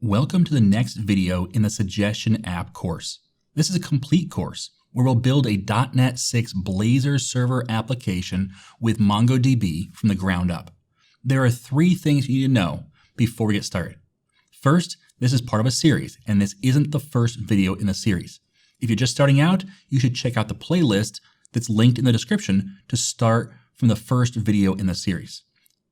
Welcome to the next video in the Suggestion App course. This is a complete course where we'll build a .NET 6 Blazor server application with MongoDB from the ground up. There are three things you need to know before we get started. First, this is part of a series, and this isn't the first video in the series. If you're just starting out, you should check out the playlist that's linked in the description to start from the first video in the series.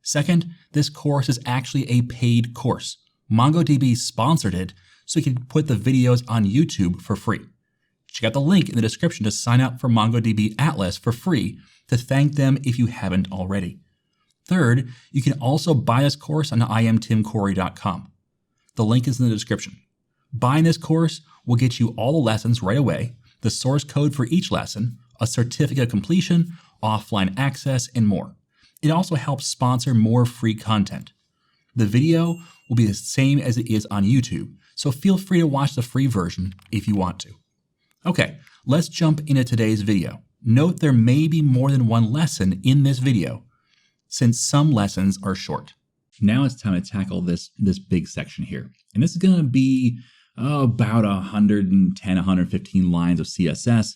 Second, this course is actually a paid course. MongoDB sponsored it so you can put the videos on YouTube for free. Check out the link in the description to sign up for MongoDB Atlas for free to thank them if you haven't already. Third, you can also buy this course on imtimcorey.com. The link is in the description. Buying this course will get you all the lessons right away, the source code for each lesson, a certificate of completion, offline access, and more. It also helps sponsor more free content. The video will be the same as it is on YouTube, so feel free to watch the free version if you want to. Okay, let's jump into today's video. Note there may be more than one lesson in this video, since some lessons are short. Now it's time to tackle this big section here. And this is going to be about 110, 115 lines of CSS,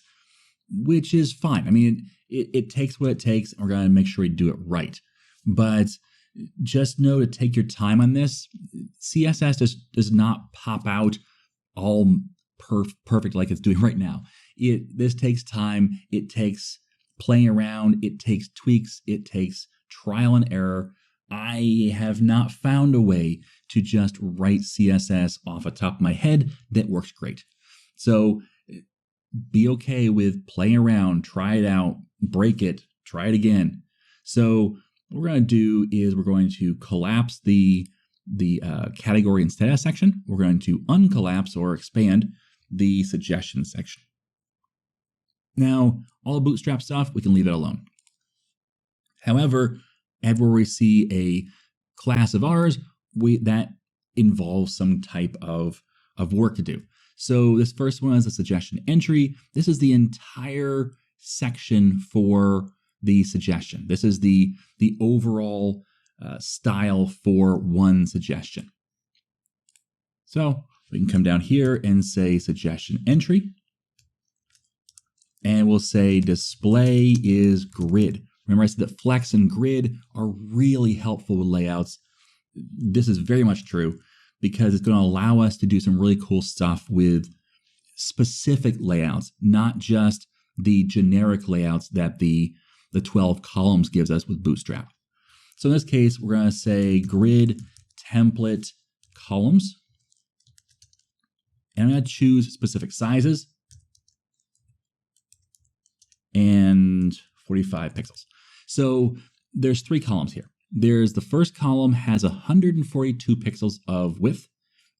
which is fine. I mean, it takes what it takes, and we're going to make sure we do it right. But just know to take your time on this. CSS does not pop out all perfect like it's doing right now. This takes time. It takes playing around. It takes tweaks. It takes trial and error. I have not found a way to just write CSS off the top of my head that works great. So be okay with playing around, try it out, break it, try it again. So what we're going to do is we're going to collapse the category and status section. We're going to uncollapse or expand the suggestion section. Now, all the bootstrap stuff, we can leave it alone. However, everywhere we see a class of ours, that involves some type of work to do. So this first one is a suggestion entry. This is the entire section for the suggestion. This is the overall style for one suggestion. So we can come down here and say suggestion entry. And we'll say display is grid. Remember I said that flex and grid are really helpful with layouts. This is very much true because it's going to allow us to do some really cool stuff with specific layouts, not just the generic layouts that the 12 columns gives us with Bootstrap. So in this case, we're going to say grid template columns. And I'm going to choose specific sizes and 45 pixels. So there's three columns here. There's the first column has 142 pixels of width,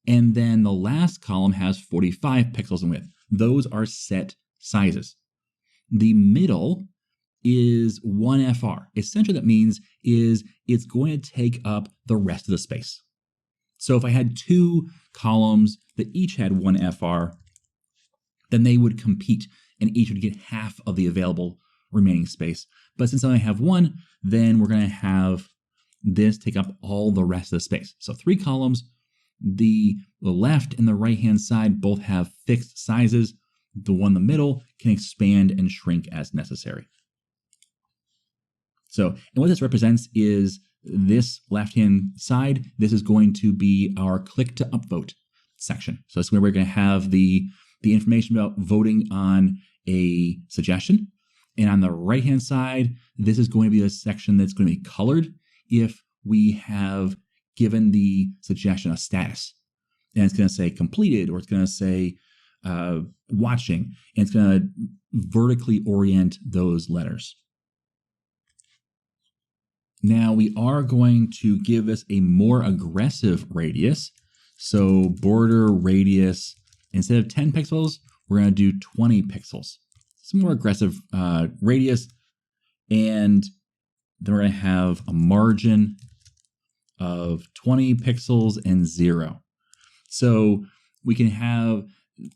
and then the last column has 45 pixels in width. Those are set sizes. The middle is 1FR. Essentially that means is it's going to take up the rest of the space. So if I had two columns that each had 1FR, then they would compete and each would get half of the available remaining space. But since I only have one, then we're going to have this take up all the rest of the space. So three columns, the left and the right-hand side both have fixed sizes. The one in the middle can expand and shrink as necessary. So, and what this represents is this left-hand side, this is going to be our click to upvote section. So that's where we're going to have the information about voting on a suggestion. And on the right-hand side, this is going to be a section that's going to be colored if we have given the suggestion a status. And it's going to say completed, or it's going to say watching, and it's going to vertically orient those letters. Now we are going to give this a more aggressive radius. So border radius, instead of 10 pixels, we're going to do 20 pixels. It's a more aggressive radius. And then we're going to have a margin of 20 pixels and 0. So we can have,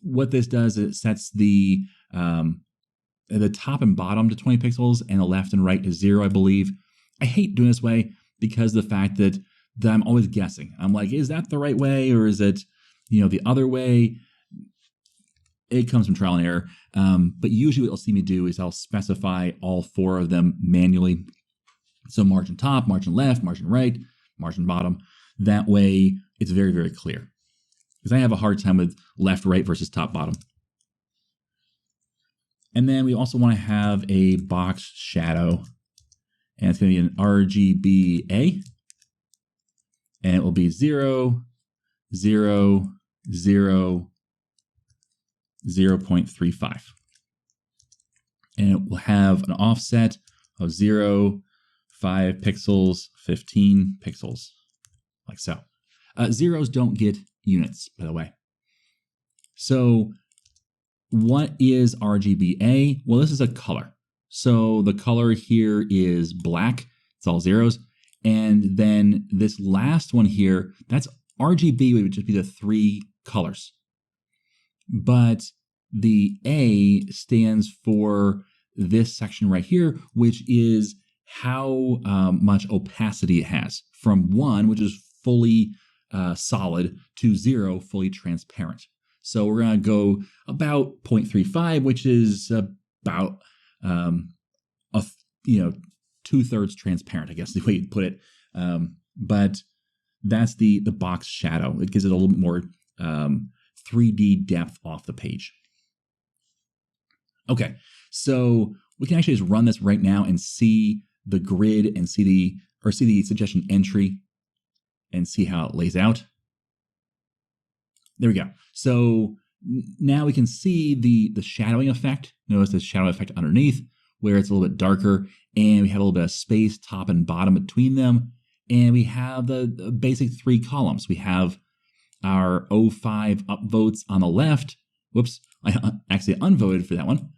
what this does, it sets the top and bottom to 20 pixels and the left and right to 0, I believe. I hate doing this way because of the fact that that I'm always guessing. I'm like, is that the right way or is it, the other way? It comes from trial and error. But usually what you'll see me do is I'll specify all 4 of them manually. So margin top, margin left, margin right, margin bottom. That way it's very, very clear. Because I have a hard time with left, right versus top, bottom. And then we also want to have a box shadow. And it's going to be an RGBA. And it will be 0, 0, 0, 0.35. And it will have an offset of 0, 5 pixels, 15 pixels, like so. Zeros don't get units, by the way. So what is RGBA? Well, this is a color. So the color here is black. It's all zeros. And then this last one here, that's RGB, would just be the 3 colors. But the A stands for this section right here, which is how much opacity it has, from 1, which is fully solid, to 0, fully transparent. So we're going to go about 0.35, which is about 2/3 transparent, I guess is the way you'd put it. But that's the box shadow. It gives it a little bit more 3D depth off the page. Okay, so we can actually just run this right now and see the grid and see the suggestion entry and see how it lays out. There we go. So now we can see the shadowing effect. Notice the shadow effect underneath where it's a little bit darker, and we have a little bit of space top and bottom between them. And we have the basic 3 columns. We have our 05 upvotes on the left. Whoops, I actually unvoted for that one.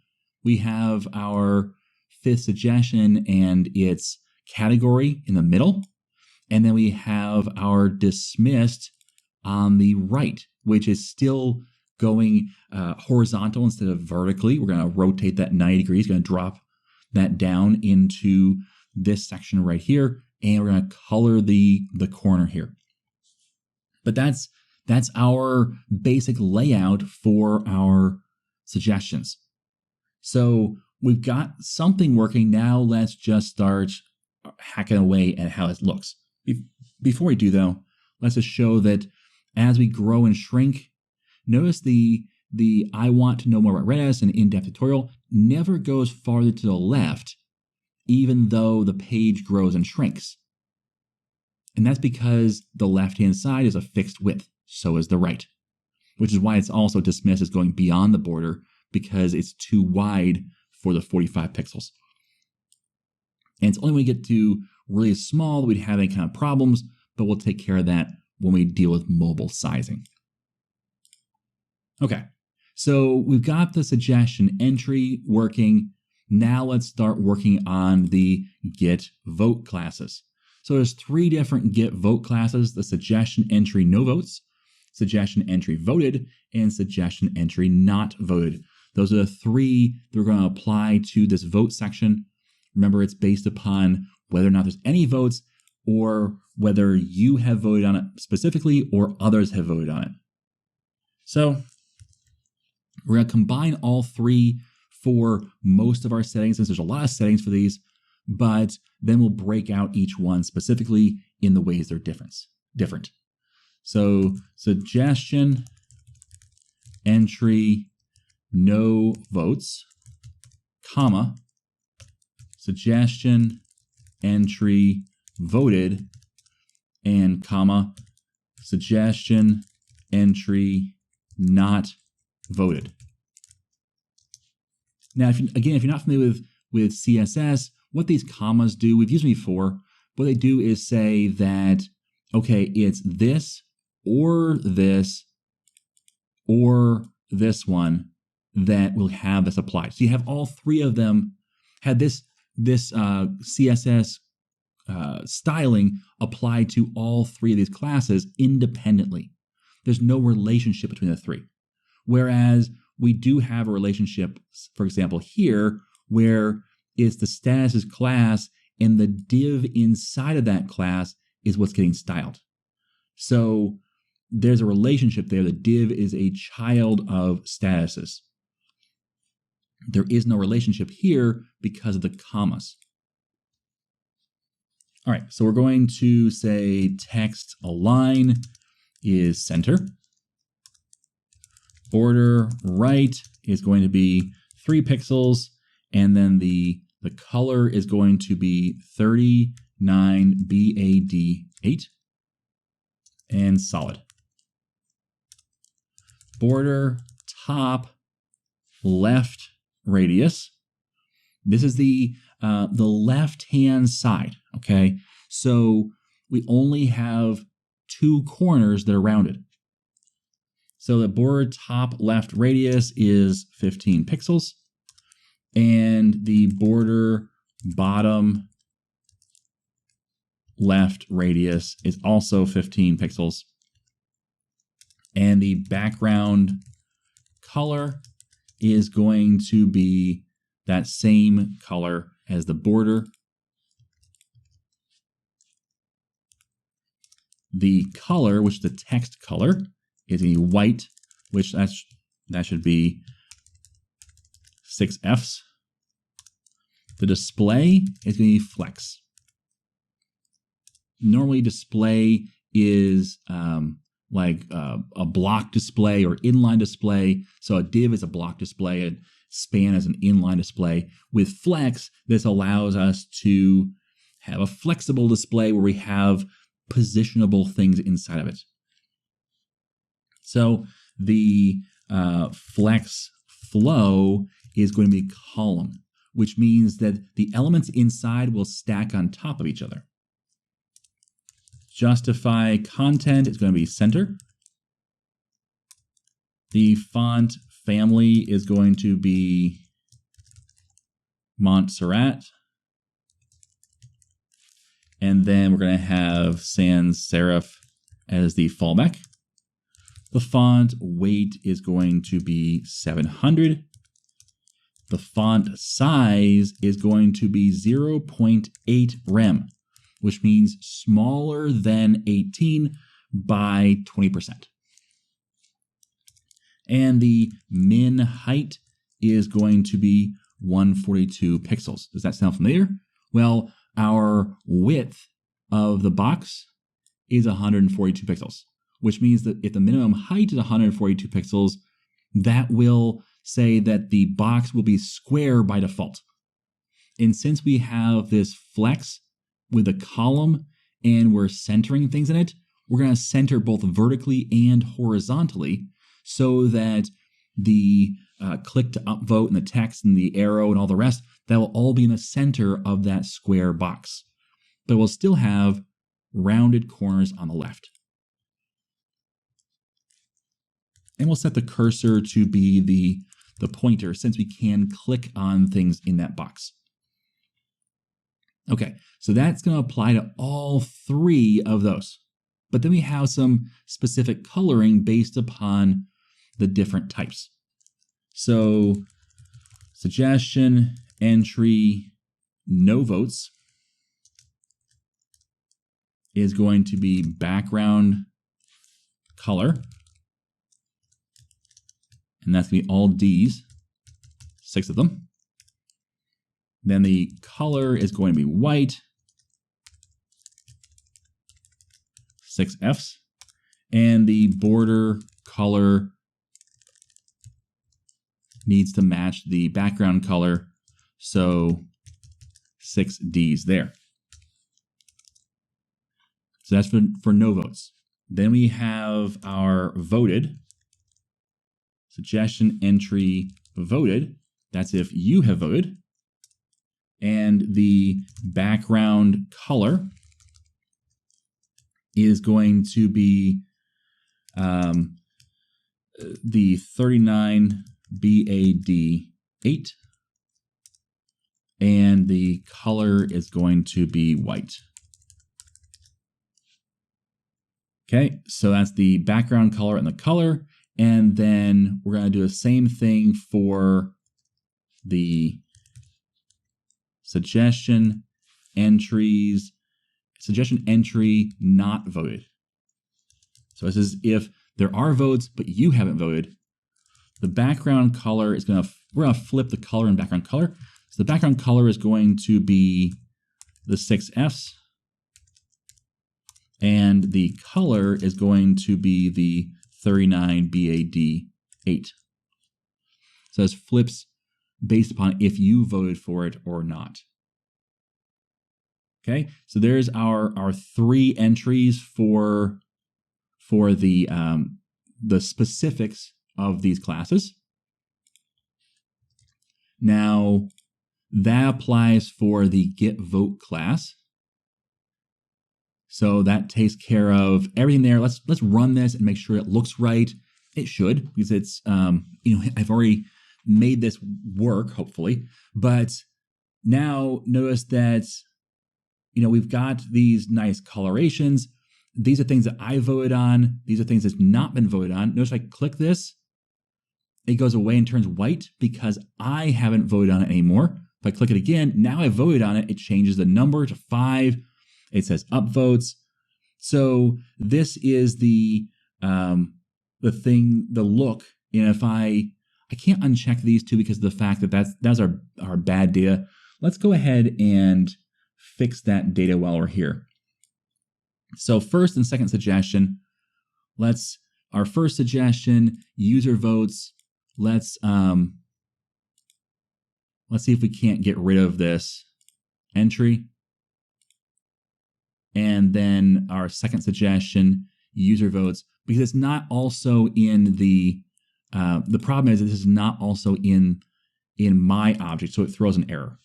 We have our 5th suggestion and its category in the middle. And then we have our dismissed on the right, which is still going horizontal instead of vertically. We're going to rotate that 90 degrees, going to drop that down into this section right here, and we're going to color the corner here. But that's our basic layout for our suggestions. So we've got something working. Now let's just start hacking away at how it looks. Before we do, though, let's just show that as we grow and shrink, notice the I want to know more about Redis and in-depth tutorial never goes farther to the left, even though the page grows and shrinks. And that's because the left-hand side is a fixed width, so is the right, which is why it's also dismissed as going beyond the border, because it's too wide for the 45 pixels. And it's only when we get to really small that we'd have any kind of problems, but we'll take care of that when we deal with mobile sizing. Okay, so we've got the suggestion entry working. Now let's start working on the GetVote classes. So there's 3 different GetVote classes: the suggestion entry no votes, suggestion entry voted, and suggestion entry not voted. Those are the 3 that we're going to apply to this vote section. Remember, it's based upon whether or not there's any votes or whether you have voted on it specifically or others have voted on it. So we're going to combine all 3 for most of our settings, since there's a lot of settings for these, but then we'll break out each one specifically in the ways they're different. So suggestion entry no votes, comma, suggestion entry voted, and comma, suggestion entry not voted. Now, if you're not familiar with CSS, what these commas do, we've used them before. What they do is say that, okay, it's this or this one that will have this applied. So you have all 3 of them had this CSS styling applied to all 3 of these classes independently. There's no relationship between the 3. Whereas we do have a relationship, for example, here, where it's the status class and the div inside of that class is what's getting styled. So there's a relationship there. The div is a child of statuses. There is no relationship here because of the commas. All right, so we're going to say text align is center. Border right is going to be 3 pixels, and then the color is going to be 39 BAD8 and solid. Border top left radius. This is the left-hand side, okay? So we only have 2 corners that are rounded. So the border top left radius is 15 pixels, and the border bottom left radius is also 15 pixels. And the background color is going to be that same color as the border. The color, which is the text color, is a white, which that should be 6 Fs. The display is going to be flex. Normally display is like a block display or inline display. So a div is a block display, a span is an inline display. With flex, this allows us to have a flexible display where we have positionable things inside of it. So the flex flow is going to be column, which means that the elements inside will stack on top of each other. Justify content is going to be center. The font family is going to be Montserrat. And then we're going to have sans serif as the fallback. The font weight is going to be 700. The font size is going to be 0.8 rem, which means smaller than 18 by 20%. And the min height is going to be 142 pixels. Does that sound familiar? Well, our width of the box is 142 pixels, which means that if the minimum height is 142 pixels, that will say that the box will be square by default. And since we have this flex with a column and we're centering things in it, we're going to center both vertically and horizontally so that the click to upvote and the text and the arrow and all the rest, that will all be in the center of that square box. But we'll still have rounded corners on the left. And we'll set the cursor to be the pointer since we can click on things in that box. Okay, so that's going to apply to all 3 of those. But then we have some specific coloring based upon the different types. So suggestion, entry, no votes is going to be background color. And that's going to be all Ds, 6 of them. Then the color is going to be white, 6 Fs. And the border color needs to match the background color, so 6 Ds there. So that's for no votes. Then we have our voted. Suggestion, entry, voted. That's if you have voted. And the background color is going to be the 39 BAD8. And the color is going to be white. Okay, so that's the background color and the color. And then we're going to do the same thing for the suggestion, entries, suggestion entry not voted. So this is if there are votes, but you haven't voted. The background color is we're gonna flip the color and background color. So the background color is going to be the 6 Fs, and the color is going to be the 39 BAD8. So this flips based upon if you voted for it or not. Okay, so there's our 3 entries for the specifics of these classes. Now, that applies for the GetVoteClass. So that takes care of everything there. Let's run this and make sure it looks right. It should, because it's I've already made this work, hopefully. But now notice that we've got these nice colorations. These are things that I voted on. These are things that's not been voted on. Notice I click this, it goes away and turns white because I haven't voted on it anymore. If I click it again, now I voted on it, it changes the number to 5. It says upvotes. So this is the look. And if I can't uncheck these two because of the fact that that's our bad data. Let's go ahead and fix that data while we're here. So first and second suggestion, our first suggestion, user votes. Let's see if we can't get rid of this entry. And then our second suggestion, user votes, because it's not also in the problem is that this is not also in my object, so it throws an error.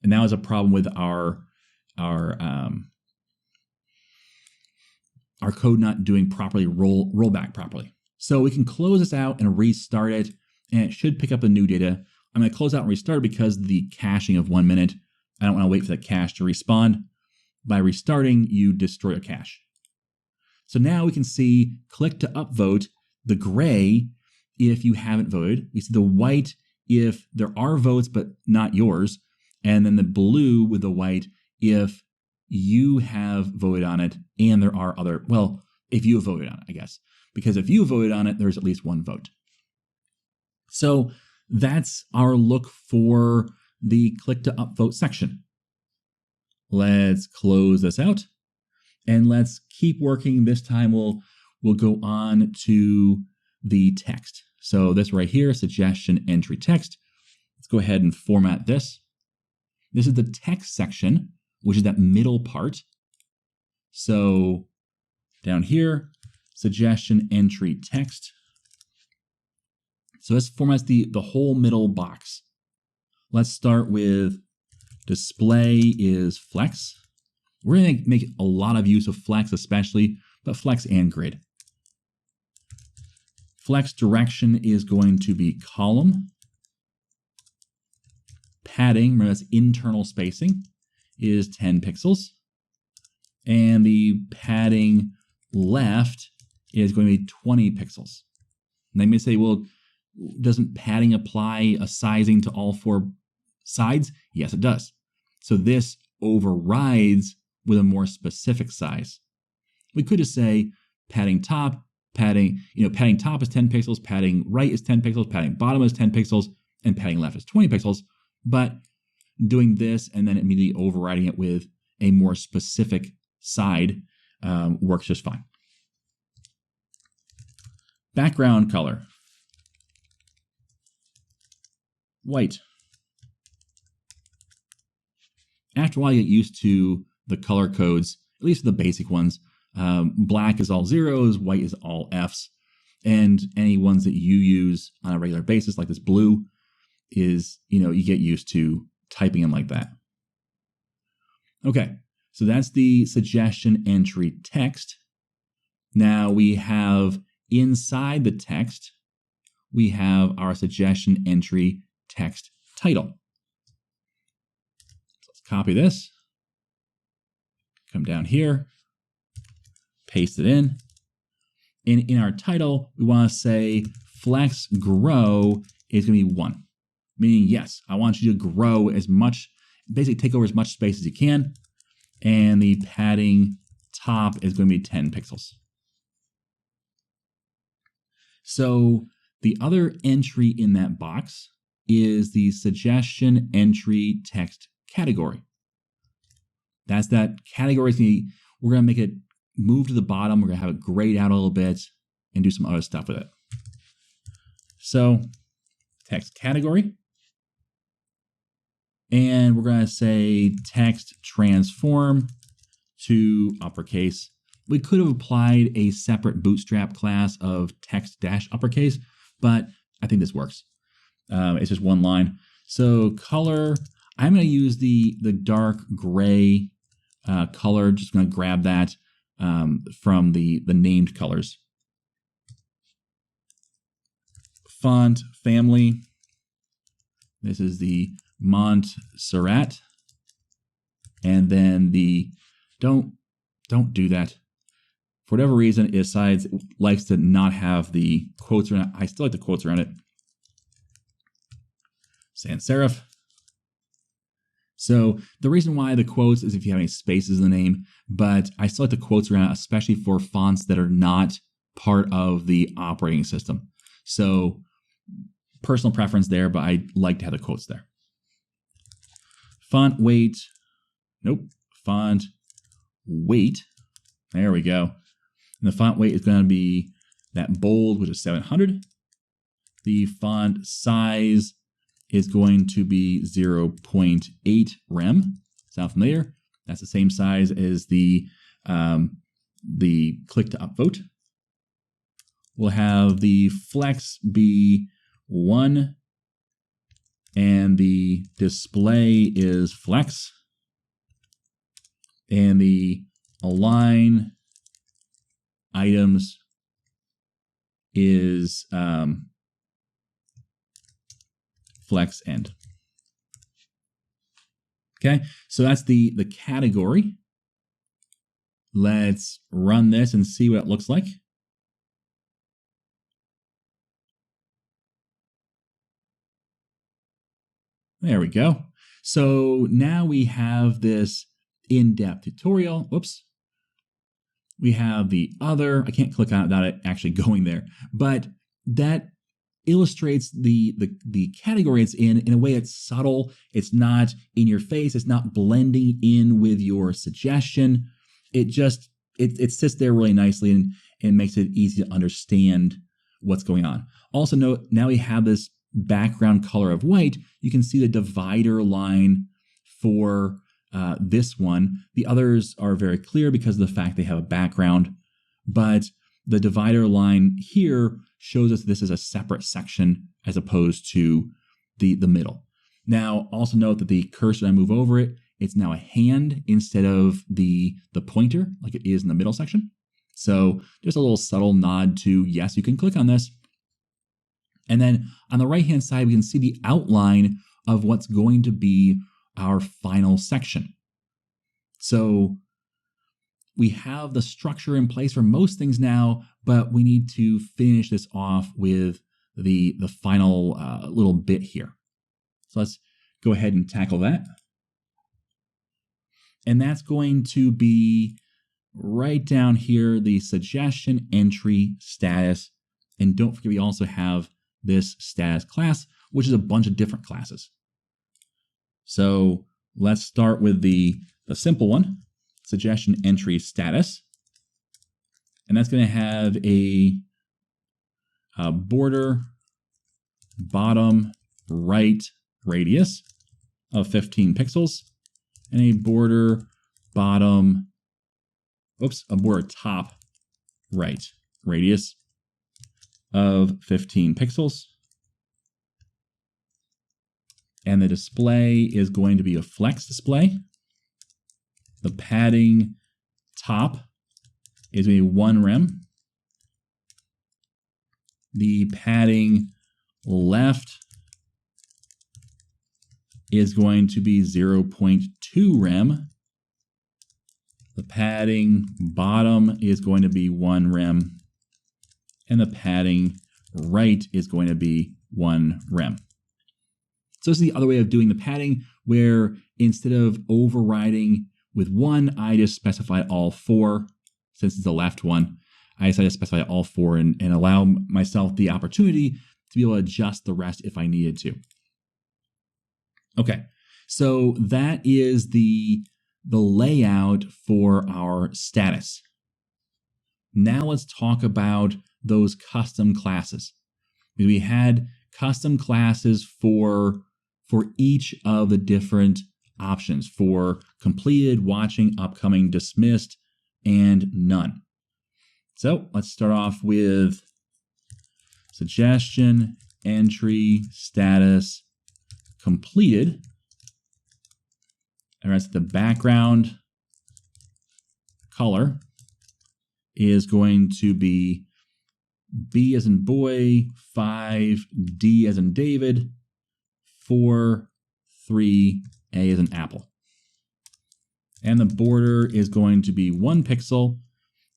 And that was a problem with our code not doing properly, rollback properly. So we can close this out and restart it, and it should pick up the new data. I'm going to close out and restart because of the caching of 1 minute. I don't want to wait for the cache to respawn. By restarting, you destroy a cache. So now we can see click to upvote, the gray if you haven't voted. We see the white if there are votes but not yours, and then the blue with the white if you have voted on it and there are other, well, if you have voted on it, I guess. Because if you voted on it, there's at least 1 vote. So that's our look for the click to upvote section. Let's close this out and let's keep working. This time we'll go on to the text. So this right here, suggestion entry text. Let's go ahead and format this. This is the text section, which is that middle part. So down here, suggestion entry text. So this formats the whole middle box. Let's start with display is flex. We're going to make a lot of use of flex especially, but flex and grid. Flex direction is going to be column. Padding, remember that's internal spacing, is 10 pixels. And the padding left is going to be 20 pixels. And they may say, well, doesn't padding apply a sizing to all 4 sides? Yes, it does. So this overrides with a more specific size. We could just say padding top, padding top is 10 pixels, padding right is 10 pixels, padding bottom is 10 pixels, and padding left is 20 pixels. But doing this and then immediately overriding it with a more specific side works just fine. Background color. White. After a while, you get used to the color codes, at least the basic ones. Black is all zeros, white is all Fs, and any ones that you use on a regular basis, like this blue, is, you get used to typing in like that. Okay, so that's the suggestion entry text. Now we have inside the text, we have our suggestion entry text title. So let's copy this, come down here, paste it in. And in our title, we want to say flex grow is going to be 1. Meaning, yes, I want you to grow as much, basically take over as much space as you can. And the padding top is going to be 10 pixels. So the other entry in that box is the suggestion entry text category. That's that category. We're going to make it move to the bottom. We're going to have it grayed out a little bit and do some other stuff with it. So text category. And we're going to say text transform to uppercase. We could have applied a separate bootstrap class of text-uppercase, but I think this works. It's just one line. So color, I'm going to use the dark gray color. Just going to grab that from the named colors. Font family. This is the Montserrat. And then the, don't do that. For whatever reason, it likes to not have the quotes around it. I still like the quotes around it. Sans serif. So the reason why the quotes is if you have any spaces in the name, but I still like the quotes around it, especially for fonts that are not part of the operating system. So personal preference there, but I like to have the quotes there. Font weight. Nope. Font weight. There we go. And the font weight is going to be that bold, which is 700. The font size is going to be 0.8 rem. Sound familiar? That's the same size as the click to upvote. We'll have the flex be 1, and the display is flex, and the align items is flex end. Okay, so that's the category. Let's run this and see what it looks like. There we go. So now we have this in-depth tutorial. Whoops. We have the other. I can't click on it without it actually going there, but that illustrates the category it's in a way that's subtle. It's not in your face. It's not blending in with your suggestion. It sits there really nicely and makes it easy to understand what's going on. Also note, now we have this background color of white. You can see the divider line for this one. The others are very clear because of the fact they have a background, but the divider line here shows us this is a separate section as opposed to the middle. Now, also note that the cursor, when I move over it, it's now a hand instead of the pointer like it is in the middle section. So just a little subtle nod to, yes, you can click on this. And then on the right-hand side, we can see the outline of what's going to be our final section. So we have the structure in place for most things now, but we need to finish this off with the final little bit here. So let's go ahead and tackle that. And that's going to be right down here, the suggestion entry status. And don't forget, we also have this status class, which is a bunch of different classes. So let's start with the simple one, suggestion entry status. And that's going to have a border bottom right radius of 15 pixels and a border bottom, a border top right radius of 15 pixels. And the display is going to be a flex display. The padding top is going to be 1 rem. The padding left is going to be 0.2 rem. The padding bottom is going to be 1 rem. And the padding right is going to be 1 rem. So this is the other way of doing the padding, where instead of overriding With one, I just specify all 4. Since it's the left one, I decided to specify all 4 and allow myself the opportunity to be able to adjust the rest if I needed to. Okay, so that is the layout for our status. Now let's talk about those custom classes. We had custom classes for each of the different options, for completed, watching, upcoming, dismissed, and none. So let's start off with suggestion, entry, status, completed. And the background color is going to be B as in boy, 5, D as in David, 4, 3, A as in apple. And the border is going to be 1 pixel,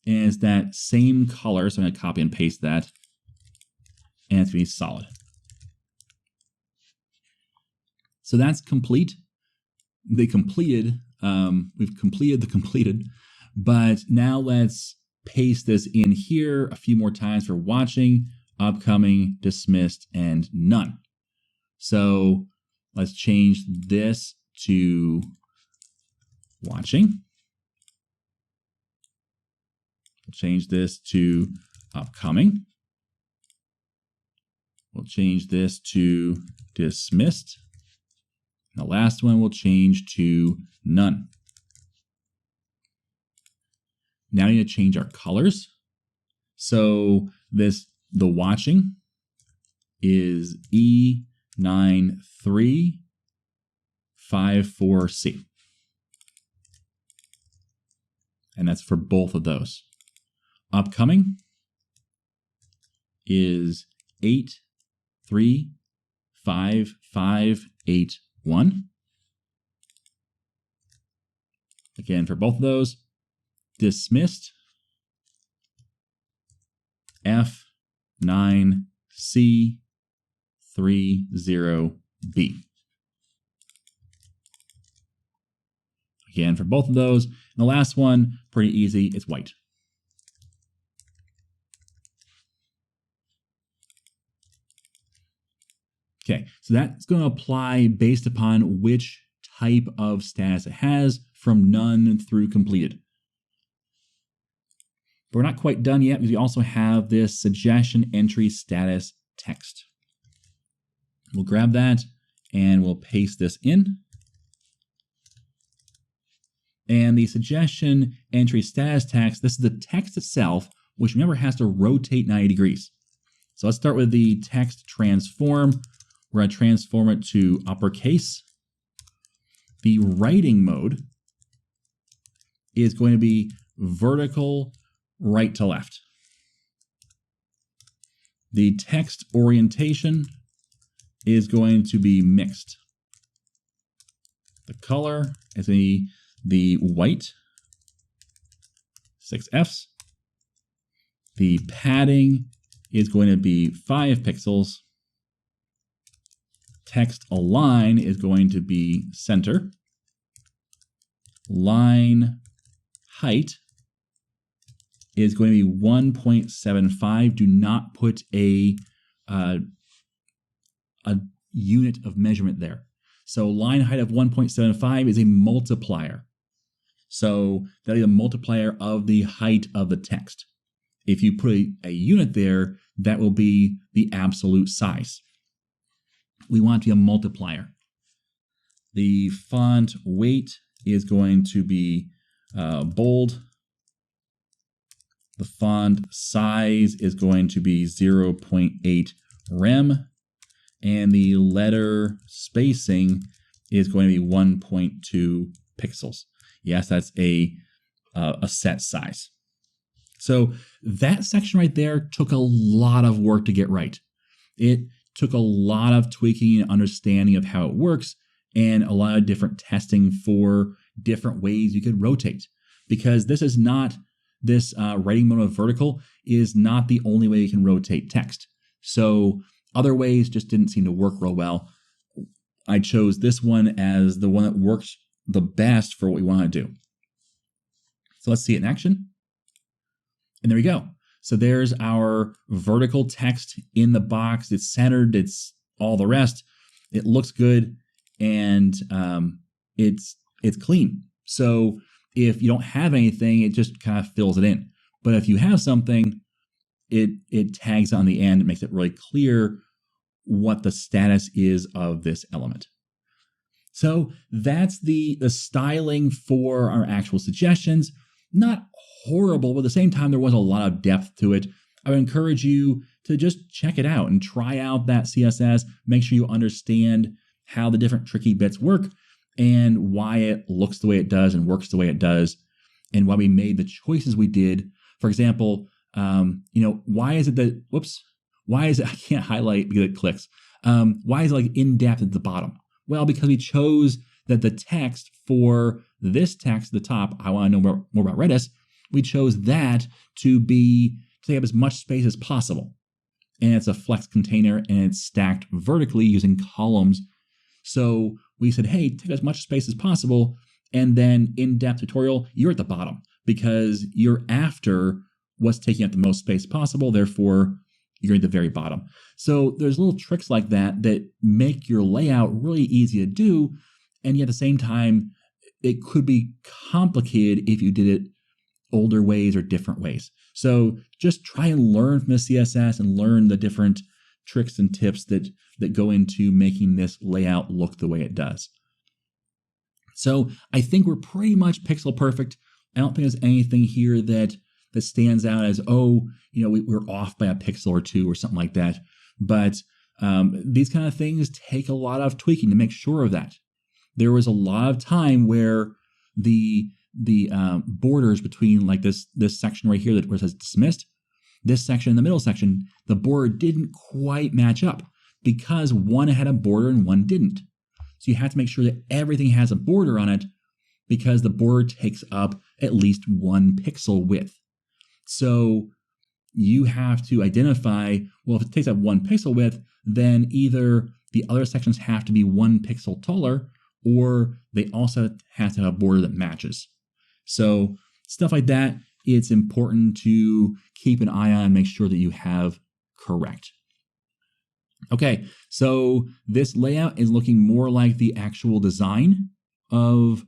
and it's that same color, so I'm going to copy and paste that, and it's going to be solid. So that's complete. We've completed the completed, but now let's paste this in here a few more times for watching, upcoming, dismissed, and none. So let's change this to watching. We'll change this to upcoming. We'll change this to dismissed. And the last one we'll change to none. Now we need to change our colors. So the watching is E9354C. And that's for both of those. Upcoming is 835581. Again, for both of those. Dismissed F9C30B. Again, for both of those. And the last one, pretty easy, it's white. Okay, so that's going to apply based upon which type of status it has, from none through completed. But we're not quite done yet, because we also have this suggestion entry status text. We'll grab that and we'll paste this in. And the suggestion entry status text, this is the text itself, which remember has to rotate 90 degrees. So let's start with the text transform. We're going to transform it to uppercase. The writing mode is going to be vertical right to left. The text orientation is going to be mixed. The color is the white, 6 Fs. The padding is going to be 5 pixels. Text align is going to be center. Line height is going to be 1.75. Do not put a unit of measurement there. So line height of 1.75 is a multiplier. So that'll be a multiplier of the height of the text. If you put a unit there, that will be the absolute size. We want it to be a multiplier. The font weight is going to be bold. The font size is going to be 0.8 rem. And the letter spacing is going to be 1.2 pixels. Yes, that's a set size. So that section right there took a lot of work to get right. It took a lot of tweaking and understanding of how it works, and a lot of different testing for different ways you could rotate. Because this is not, this writing mode of vertical is not the only way you can rotate text. So other ways just didn't seem to work real well. I chose this one as the one that works the best for what we want to do. So let's see it in action. And there we go. So there's our vertical text in the box. It's centered. It's all the rest. It looks good, and it's clean. So if you don't have anything, it just kind of fills it in. But if you have something, it tags on the end. It makes it really clear what the status is of this element. So that's the styling for our actual suggestions. Not horrible, but at the same time, there was a lot of depth to it. I would encourage you to just check it out and try out that CSS. Make sure you understand how the different tricky bits work and why it looks the way it does and works the way it does, and why we made the choices we did. For example, why is it that, why is it, I can't highlight because it clicks. Why is it like in depth at the bottom? Well, because we chose that the text for this text at the top, I want to know more about Redis, we chose that to take up as much space as possible. And it's a flex container and it's stacked vertically using columns. So we said, hey, take as much space as possible. And then in-depth tutorial, you're at the bottom because you're after what's taking up the most space possible. Therefore, you're at the very bottom. So there's little tricks like that that make your layout really easy to do. And yet at the same time, it could be complicated if you did it older ways or different ways. So just try and learn from the CSS and learn the different tricks and tips that go into making this layout look the way it does. So I think we're pretty much pixel perfect. I don't think there's anything here that stands out as, we're off by a pixel or two or something like that. But these kind of things take a lot of tweaking to make sure of that. There was a lot of time where the borders between like this section right here where it says dismissed, this section in the middle section, the border didn't quite match up because one had a border and one didn't. So you have to make sure that everything has a border on it because the border takes up at least 1 pixel width. So you have to identify, well, if it takes up 1 pixel width, then either the other sections have to be 1 pixel taller or they also have to have a border that matches. So stuff like that, it's important to keep an eye on and make sure that you have correct. Okay, so this layout is looking more like the actual design of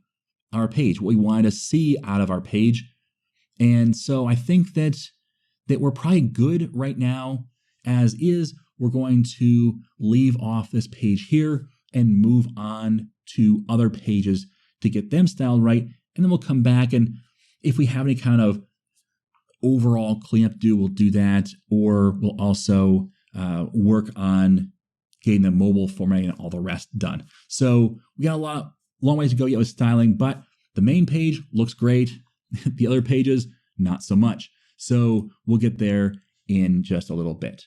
our page, what we wanted to see out of our page. And so I think that we're probably good right now as is. We're going to leave off this page here and move on to other pages to get them styled right. And then we'll come back, and if we have any kind of overall cleanup to do, we'll do that. Or we'll also work on getting the mobile formatting and all the rest done. So we got a long ways to go yet with styling, but the main page looks great. The other pages, not so much. So we'll get there in just a little bit.